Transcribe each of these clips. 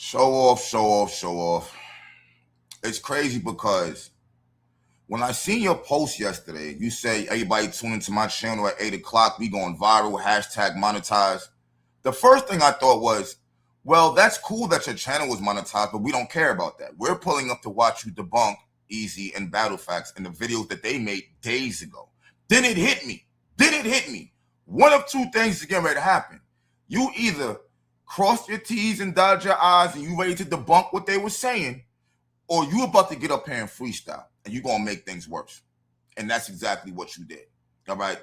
Show off, show off, show off. It's crazy because when I seen your post yesterday, you say everybody tune into my channel at 8 o'clock. We going viral, hashtag monetize. The first thing I thought was, well, that's cool that your channel was monetized, but we don't care about that. We're pulling up to watch you debunk Easy and Battle Facts and the videos that they made days ago. Then it hit me. One of two things is getting ready to happen. You either cross your T's and dot your I's and you ready to debunk what they were saying, or you about to get up here and freestyle and you're going to make things worse. And that's exactly what you did. All right.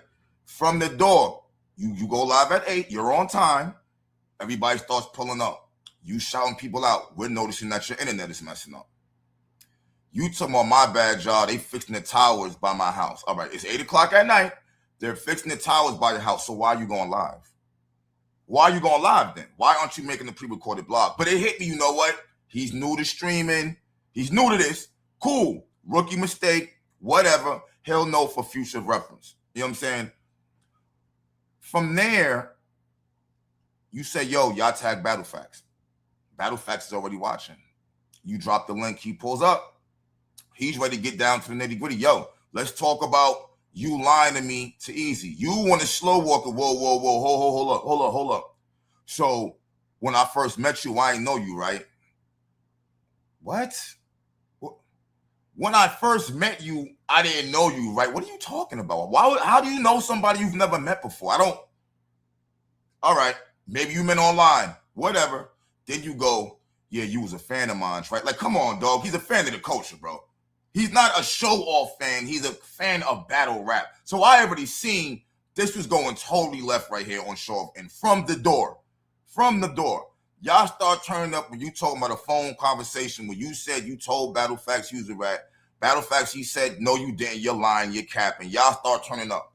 From the door, you go live at 8. You're on time. Everybody starts pulling up. You shouting people out. We're noticing that your internet is messing up. You talking about my bad, y'all. They fixing the towers by my house. All right. It's 8 o'clock at night. They're fixing the towers by your house. So why are you going live? Why are you going live then? Why aren't you making a pre-recorded blog? But it hit me. You know what? He's new to streaming. He's new to this. Cool. Rookie mistake. Whatever. He'll know for future reference. You know what I'm saying? From there, you say, yo, y'all tag Battle Facts. Battle Facts is already watching. You drop the link. He pulls up. He's ready to get down to the nitty gritty. Yo, let's talk about you lying to me to Easy. You want to slow walk it. Whoa, hold up. So when I first met you, I didn't know you, right? What? When I first met you, I didn't know you, right? What are you talking about? How do you know somebody you've never met before? All right, maybe you met online, whatever. Then you go, yeah, you was a fan of mine, right? Like, come on, dog. He's a fan of the culture, bro. He's not a show-off fan. He's a fan of battle rap. So I already seen this was going totally left right here on Showoff. And from the door, y'all start turning up when you talking about a phone conversation when you said you told Battle Facts you was a rat. Battle Facts, he said, no, you didn't. You're lying. You're capping. Y'all start turning up.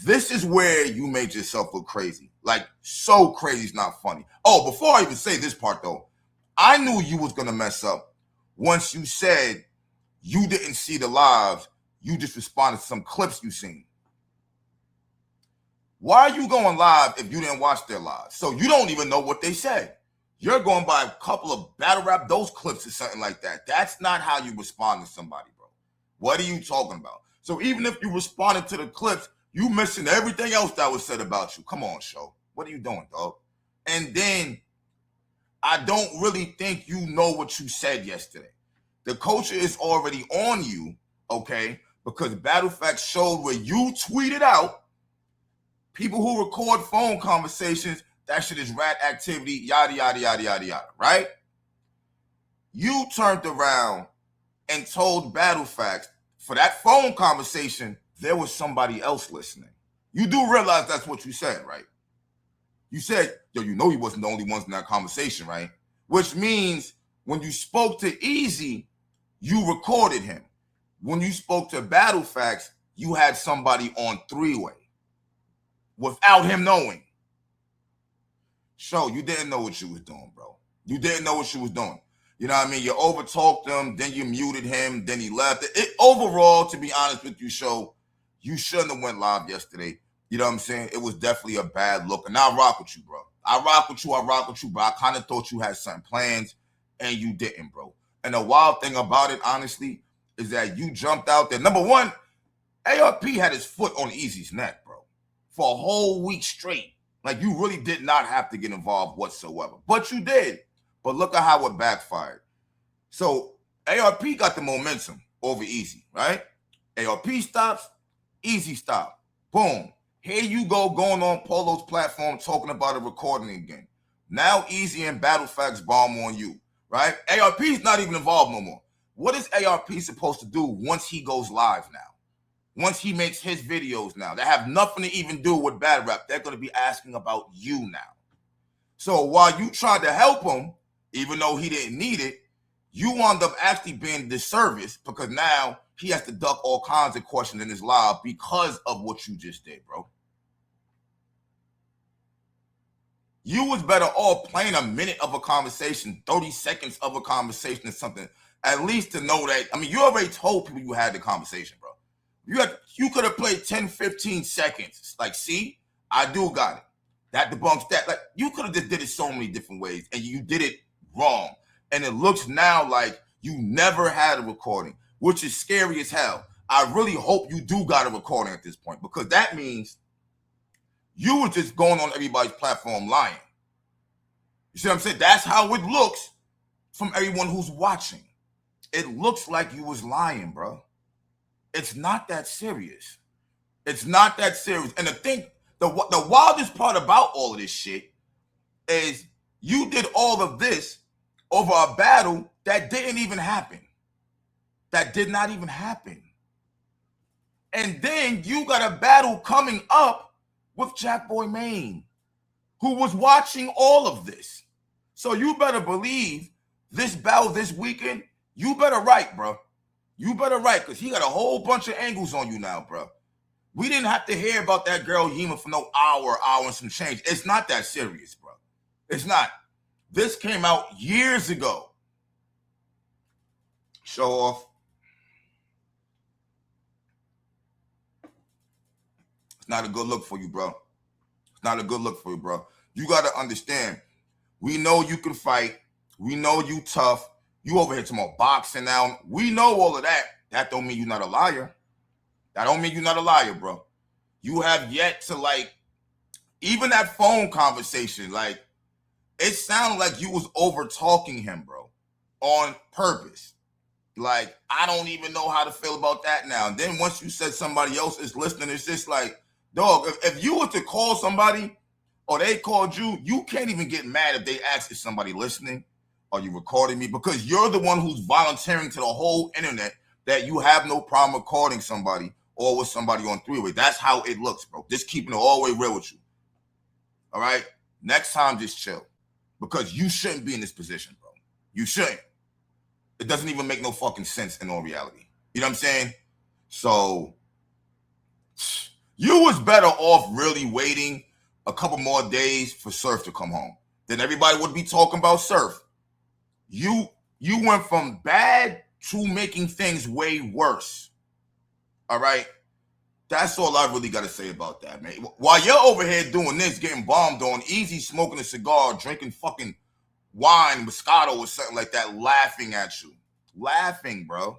This is where you made yourself look crazy. Like, so crazy it's not funny. Oh, before I even say this part, though, I knew you was going to mess up once you said you didn't see the lives. You just responded to some clips you seen. Why are you going live if you didn't watch their lives? So you don't even know what they said. You're going by a couple of battle rap, those clips or something like that. That's not how you respond to somebody, bro. What are you talking about? So even if you responded to the clips, you missing everything else that was said about you. Come on, show. What are you doing, dog? And then I don't really think you know what you said yesterday. The culture is already on you, okay? Because Battle Facts showed where you tweeted out people who record phone conversations, that shit is rat activity, yada, yada, yada, yada, yada, right? You turned around and told Battle Facts for that phone conversation, there was somebody else listening. You do realize that's what you said, right? You said, yo, you know he wasn't the only ones in that conversation, right? Which means when you spoke to Easy, you recorded him. When you spoke to Battle Facts, you had somebody on three-way without him knowing. So you didn't know what you was doing, bro. You didn't know what you was doing. You know what I mean? You overtalked him, then you muted him, then he left. Overall, to be honest with you, Show, you shouldn't have went live yesterday. You know what I'm saying? It was definitely a bad look. And I rock with you, bro. I rock with you, bro. I kind of thought you had certain plans, and you didn't, bro. And the wild thing about it, honestly, is that you jumped out there. Number one, ARP had his foot on Easy's neck, bro, for a whole week straight. Like, you really did not have to get involved whatsoever. But you did. But look at how it backfired. So ARP got the momentum over Easy, right? ARP stops, Easy stop. Boom. Here you go going on Polo's platform talking about a recording again. Now Easy and Battle Facts bomb on you, right? ARP's not even involved no more. What is ARP supposed to do once he goes live now? Once he makes his videos now that have nothing to even do with battle rap, they're going to be asking about you now. So while you tried to help him, even though he didn't need it, you wound up actually being disservice because now he has to duck all kinds of questions in his live because of what you just did, bro. You was better off playing a minute of a conversation, 30 seconds of a conversation or something, at least to know that. I mean, you already told people you had the conversation, bro. You could have played 10, 15 seconds. Like, see, I do got it. That debunks that. Like, you could have just did it so many different ways, and you did it wrong. And it looks now like you never had a recording, which is scary as hell. I really hope you do got a recording at this point, because that means you were just going on everybody's platform lying. You see what I'm saying? That's how it looks from everyone who's watching. It looks like you was lying, bro. It's not that serious. It's not that serious. And the wildest part about all of this shit is you did all of this over a battle that didn't even happen. That did not even happen. And then you got a battle coming up with Jack Boy Maine, who was watching all of this. So you better believe this battle this weekend, you better write, bro. You better write, because he got a whole bunch of angles on you now, bro. We didn't have to hear about that girl Yima for no hour and some change. It's not that serious, bro. It's not. This came out years ago. Showoff. It's not a good look for you, bro. It's not a good look for you, bro. You got to understand, we know you can fight. We know you tough. You over here talking about boxing now. We know all of that. That don't mean you're not a liar. That don't mean you're not a liar, bro. You have yet to, like, even that phone conversation, like, it sounded like you was over talking him, bro, on purpose. Like, I don't even know how to feel about that now. And then once you said somebody else is listening, it's just like, dog, if you were to call somebody or they called you, you can't even get mad if they ask, is somebody listening? Are you recording me? Because you're the one who's volunteering to the whole internet that you have no problem recording somebody or with somebody on three-way. That's how it looks, bro. Just keeping it all the way real with you. All right? Next time, just chill. Because you shouldn't be in this position, bro. You shouldn't. It doesn't even make no fucking sense in all reality. You know what I'm saying? So, you was better off really waiting a couple more days for Surf to come home. Then everybody would be talking about Surf. You went from bad to making things way worse. All right? That's all I really got to say about that, man. While you're over here doing this, getting bombed on, easy smoking a cigar, drinking fucking wine, Moscato or something like that, laughing at you. Laughing, bro.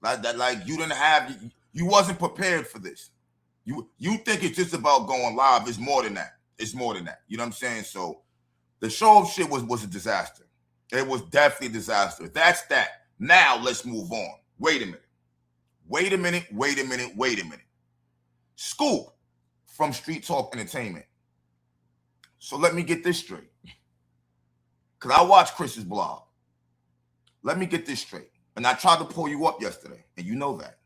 Like you wasn't prepared for this. You think it's just about going live. It's more than that. It's more than that. You know what I'm saying? So the Showoff shit was a disaster. It was definitely a disaster. That's that. Now let's move on. Wait a minute. Scoop from Street Talk Entertainment. So let me get this straight. Because I watched Chris's blog. Let me get this straight. And I tried to pull you up yesterday, and you know that.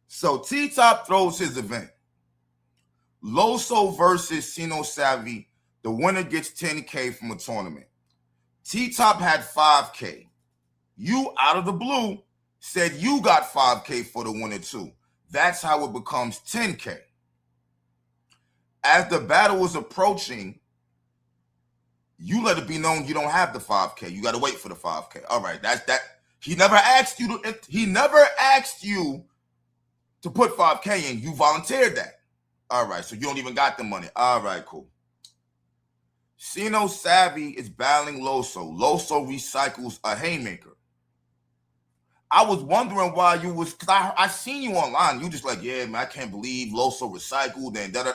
So T-Top throws his event. Loso versus Sino Savvy. The winner gets $10K from a tournament. T-Top had $5K. You, out of the blue, said you got $5K for the winner too. That's how it becomes $10K. As the battle was approaching, you let it be known you don't have the $5K. You got to wait for the $5K. All right, that's that. He never asked you to put $5K in. You volunteered that. All right, so you don't even got the money. All right, cool. Sino Savvy is battling Loso. Loso recycles a haymaker. I was wondering why you was, because I seen you online. You just like, yeah, man, I can't believe Loso recycled and da-da.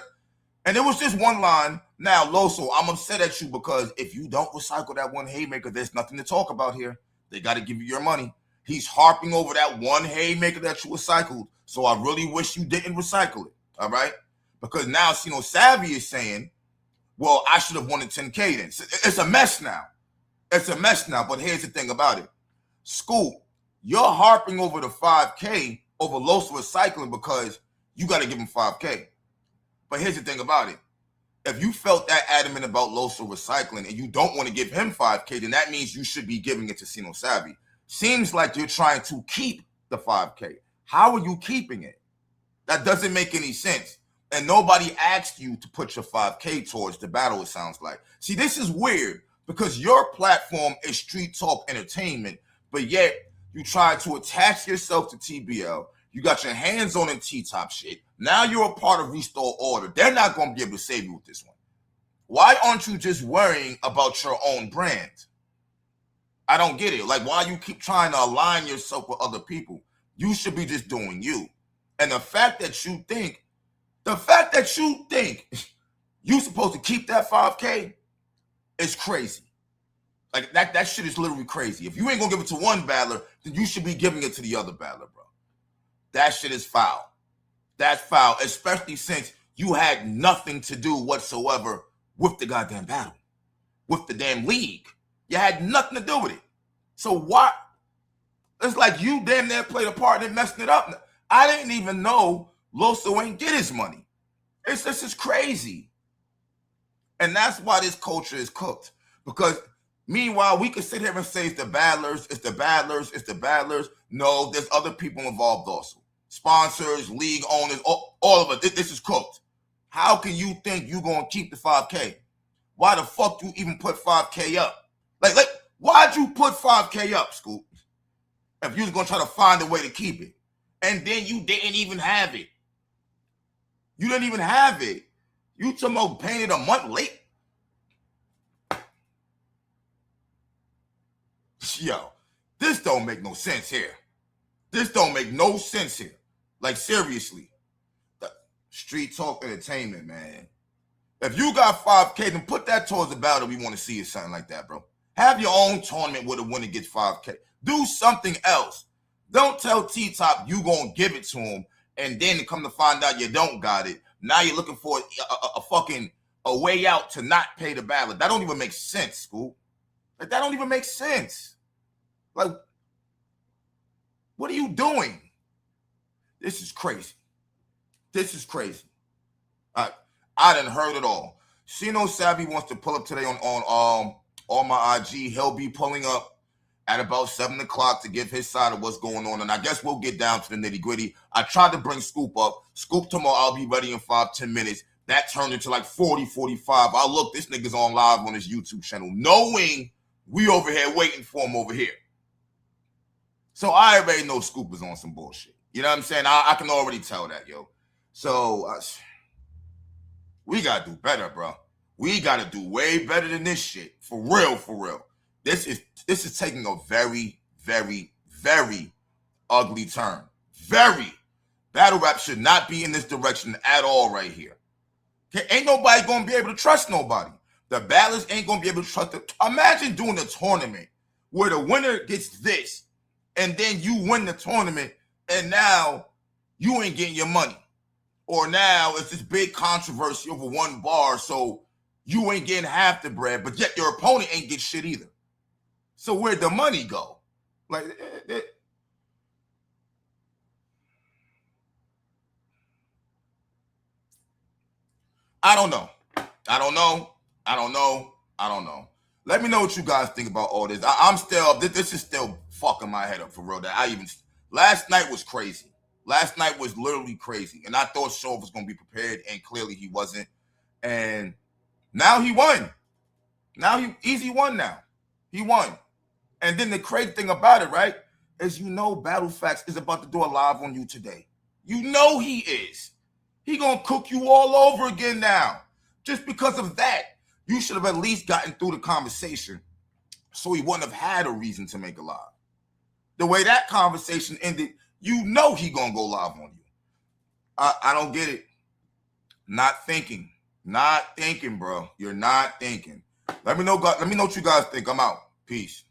And there was just one line. Now, Loso, I'm upset at you because if you don't recycle that one haymaker, there's nothing to talk about here. They got to give you your money. He's harping over that one haymaker that you recycled. So I really wish you didn't recycle it. All right? Because now Sino Savvy is saying, well, I should have wanted 10K then. It's a mess now. It's a mess now. But here's the thing about it. Scoop, you're harping over the 5K over Loso recycling because you got to give him 5K. But here's the thing about it. If you felt that adamant about Loso recycling and you don't want to give him 5K, then that means you should be giving it to Sino Savvy. Seems like you're trying to keep the 5K. How are you keeping it? That doesn't make any sense. And nobody asked you to put your 5K towards the battle, it sounds like. See, this is weird because your platform is Street Talk Entertainment, but yet you try to attach yourself to TBL. You got your hands on the T-Top shit. Now you're a part of Restore Order. They're not going to be able to save you with this one. Why aren't you just worrying about your own brand? I don't get it. Like, why you keep trying to align yourself with other people? You should be just doing you. And the fact that you think you supposed to keep that 5K is crazy. Like, that shit is literally crazy. If you ain't gonna give it to one battler, then you should be giving it to the other battler, bro. That shit is foul. That's foul, especially since you had nothing to do whatsoever with the goddamn battle, with the damn league. You had nothing to do with it. So what? It's like you damn near played a part in messing it up. I didn't even know Loso ain't get his money. This is crazy. And that's why this culture is cooked. Because meanwhile, we could sit here and say it's the battlers, it's the battlers, it's the battlers. No, there's other people involved also. Sponsors, league owners, all of it. This is cooked. How can you think you're going to keep the 5K? Why the fuck you even put 5K up? Like, why'd you put 5K up, Scoop? If you was going to try to find a way to keep it. And then you didn't even have it. You didn't even have it. You talking about paying it a month late? Yo, this don't make no sense here. This don't make no sense here. Like, seriously. The Street Talk Entertainment, man. If you got 5K, then put that towards the battle we want to see or something like that, bro. Have your own tournament where the winner gets 5K. Do something else. Don't tell T-Top you gonna give it to him and then come to find out you don't got it. Now you're looking for a fucking way out to not pay the battler. That don't even make sense, Scoop. Like, that don't even make sense. Like, what are you doing? This is crazy. This is crazy. I done heard it all. Shino Savvy wants to pull up today on my IG. He'll be pulling up at about 7 o'clock to give his side of what's going on. And I guess we'll get down to the nitty gritty. I tried to bring Scoop up. Scoop tomorrow, I'll be ready in 5-10 minutes. That turned into like 40-45. I look, this nigga's on live on his YouTube channel, knowing we over here waiting for him over here. So I already know Scoop is on some bullshit. You know what I'm saying? I can already tell that, yo. So we got to do better, bro. We got to do way better than this shit. For real, for real. This is taking a very, very, very ugly turn. Very. Battle rap should not be in this direction at all right here. Okay? Ain't nobody going to be able to trust nobody. The battlers ain't going to be able to trust them. Imagine doing a tournament where the winner gets this, and then you win the tournament, and now you ain't getting your money. Or now it's this big controversy over one bar, so you ain't getting half the bread, but yet your opponent ain't get shit either. So where'd the money go? Like, I don't know. Let me know what you guys think about all this. I'm still, this is still fucking my head up for real. Last night was crazy. Last night was literally crazy. And I thought Showoff was going to be prepared, and clearly he wasn't. And now he won. Easy won now. He won. And then the crazy thing about it, right, is Battle Facts is about to do a live on you today. You know he is. He going to cook you all over again now. Just because of that, you should have at least gotten through the conversation so he wouldn't have had a reason to make a live. The way that conversation ended, he going to go live on you. I don't get it. Not thinking, bro. You're not thinking. Let me know what you guys think. I'm out. Peace.